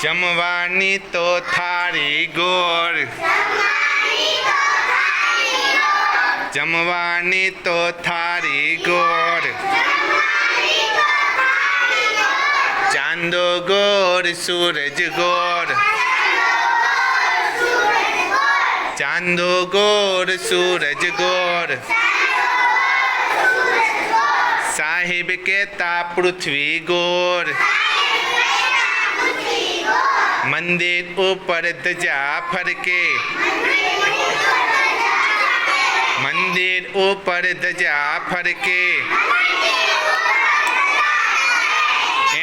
જમવાની તો થાળી ગોળ, જમવાની તો થાળી ગોળ, ચાંદો ગોળ સૂરજ ગોળ, ચાંદો ગોળ સૂરજ ગોળ, સાહિબ કહેતા પૃથ્વી ગોળ, મંદિર ઉપર ધજા ફરકે, મંદિર ઉપર ધજા ફરકે,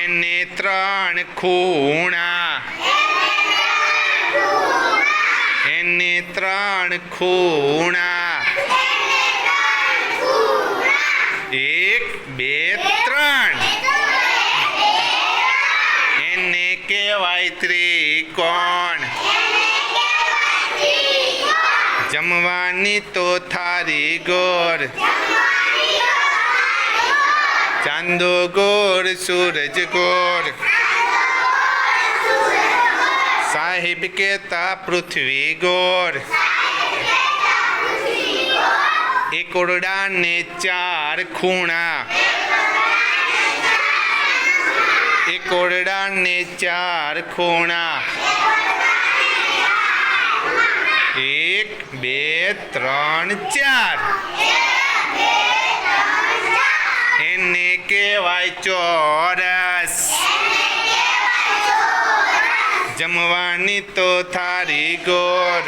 એને ત્રણ ખૂણા, એને ત્રણ ખૂણા, એક બે ત્રણ, એને કહેવાય ત્રિકોણ. જમવાની તો થાળી ગોળ, ચાંદો ગોળ સૂરજ ગોળ, સાહિબ કહેતા પૃથ્વી ગોળ, એક ઓરડાને ચાર ખૂણા, એક ઓરડાને ચાર ખૂણા, એક બે ત્રણ ચાર, એને કહેવાય ચોરસ. જમવાની તો થાળી ગોળ,